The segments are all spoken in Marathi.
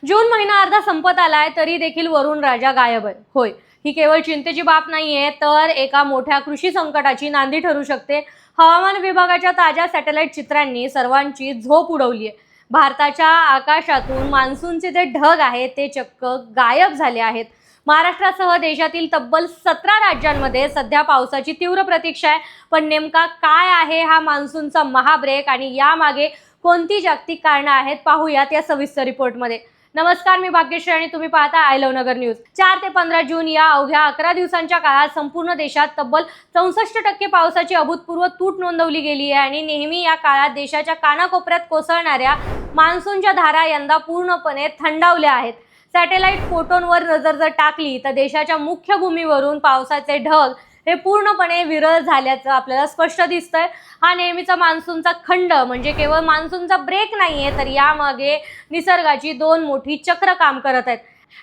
जून महिना अर्धा संपत आलाय तरी देखील वरुण राजा गायब आहे. होय, ही केवळ चिंतेची बाब नाहीये तर एका मोठ्या कृषी संकटाची नांदी ठरू शकते. हवामान विभागाच्या ताज्या सॅटेलाइट चित्रांनी सर्वांची झोप उडवली आहे. भारताच्या आकाशातून मान्सूनचे जे ढग आहेत ते चक्क गायब झाले आहेत. महाराष्ट्रासह देशातील तब्बल 17 राज्यांमध्ये सध्या पावसाची तीव्र प्रतीक्षा आहे. पण नेमका काय आहे हा मान्सूनचा महाब्रेक आणि यामागे कोणती जागतिक कारणं आहेत पाहूयात या सविस्तर रिपोर्टमध्ये. नमस्कार, मी भाग्यश्री आणि तुम्ही पाहता आय लव्ह नगर न्यूज. 4 ते 15 जून या अवघ्या 11 दिवसांच्या काळात संपूर्ण देशात तब्बल 64% पावसाची अभूतपूर्व तूट नोंदवली गेली आहे आणि नेहमी या काळात देशाच्या कानाकोपऱ्यात कोसळणाऱ्या मान्सूनच्या धारा यंदा पूर्णपणे थंडावल्या आहेत. सॅटेलाइट फोटोंवर नजर जर टाकली तर देशाच्या मुख्य भूमीवरून पावसाचे ढग हे पूर्णपणे विरळ झाल्याचं आपल्याला स्पष्ट दिसतंय. हा नेहमीचा मान्सूनचा खंड म्हणजे केवळ मान्सूनचा ब्रेक नाहीये तर यामागे निसर्गाची 2 मोठी चक्र काम करत आहेत.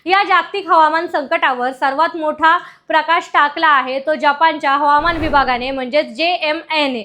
या जागतिक हवामान संकटावर सर्वात मोठा प्रकाश टाकला आहे तो जपानच्या हवामान विभागाने म्हणजे JMA.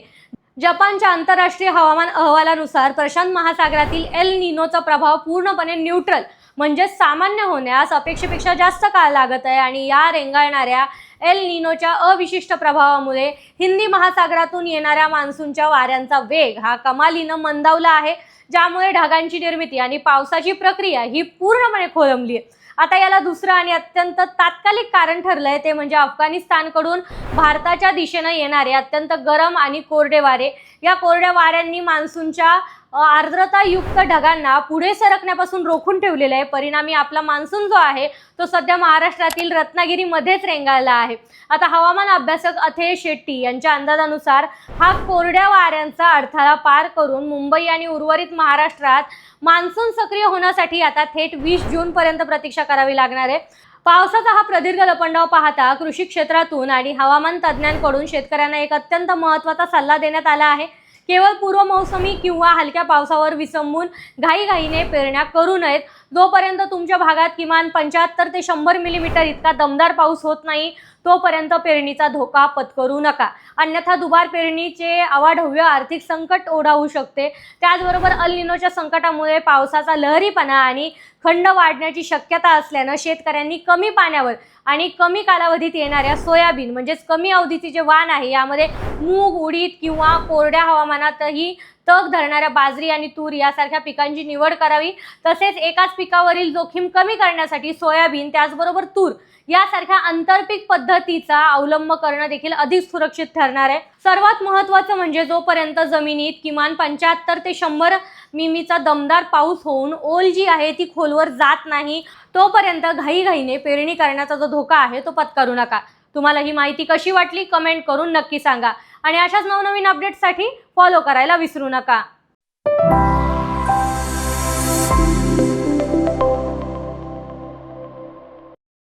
जपानच्या आंतरराष्ट्रीय हवामान अहवालानुसार प्रशांत महासागरातील एल निनोचा प्रभाव पूर्णपणे न्यूट्रल म्हणजे सामान्य होण्यास अपेक्षेपेक्षा जास्त काळ लागत आहे आणि या रेंगाळणाऱ्या एल निनोच्या अविशिष्ट प्रभावामुळे हिंदी महासागरातून येणाऱ्या मान्सूनच्या वाऱ्यांचा वेग हा कमालीनं मंदावला आहे, ज्यामुळे ढगांची निर्मिती आणि पावसाची प्रक्रिया ही पूर्णपणे खोळंबली आहे. आता याला दुसरं आणि अत्यंत तात्कालिक कारण ठरलंय ते म्हणजे अफगाणिस्तानकडून भारताच्या दिशेने येणारे अत्यंत गरम आणि कोरडे वारे. या कोरड्या वाऱ्यांनी मान्सूनच्या आर्द्रतायुक्त ढगांना पुढे सरकण्यापासून रोखून ठेवलेलं आहे. परिणामी आपला मान्सून जो आहे तो सध्या महाराष्ट्रातील रत्नागिरीमध्येच रेंगाळला आहे. आता हवामान अभ्यासक अथेय शेट्टी यांच्या अंदाजानुसार हा कोरड्या वाऱ्यांचा अडथळा पार करून मुंबई आणि उर्वरित महाराष्ट्रात मान्सून सक्रिय होण्यासाठी आता थेट 20 जून पर्यंत प्रतीक्षा करावी लागणार आहे. पावसाचा हा प्रदीर्घ लपंडाव पाहता कृषी क्षेत्रातून आणि हवामान तज्ज्ञांकडून शेतकऱ्यांना एक अत्यंत महत्त्वाचा सल्ला देण्यात आला आहे. केवळ पूर्व मोसमी किंवा हलक्या पावसावर विसंबून घाईघाईने पेरण्या करू नयेत. जोपर्यंत तुमच्या भागात किमान 75 ते 100 मिलीमीटर इतका दमदार पाऊस होत नाही तोपर्यंत पेरणीचा धोका पत्करू नका. अन्यथा दुबार पेरणीचे अवाढव्य आर्थिक संकट ओढावू शकते. त्याचबरोबर अल निनोच्या संकटामुळे पावसाचा लहरीपणा आणि खंड वाढण्याची शक्यता असल्यानं शेतकऱ्यांनी कमी पाण्यावर आणि कमी कालावधीत येणाऱ्या सोयाबीन म्हणजेच कमी अवधीचे जे वाण आहे यामध्ये मूग, उडीद किंवा कोरड्या हवामानातही तग धरणाऱ्या बाजरी आणि तूर यासारख्या पिकांची निवड करावी. तसेच एकाच पिकावरील जोखीम कमी करण्यासाठी सोयाबीन त्याचबरोबर तूर यासारख्या आंतरपीक पद्धतीचा अवलंब करणं देखील अधिक सुरक्षित ठरणार आहे. सर्वात महत्त्वाचं म्हणजे जोपर्यंत जमिनीत किमान 75 ते 100 मिमीचा दमदार पाऊस होऊन ओल जी आहे ती खोलवर जात नाही तोपर्यंत घाईघाईने पेरणी करण्याचा जो धोका आहे तो पत्करू नका. तुम्हाला ही माहिती कशी वाटली कमेंट करून नक्की सांगा आणि अशाच नवनवीन अपडेट्ससाठी फॉलो करायला विसरू नका.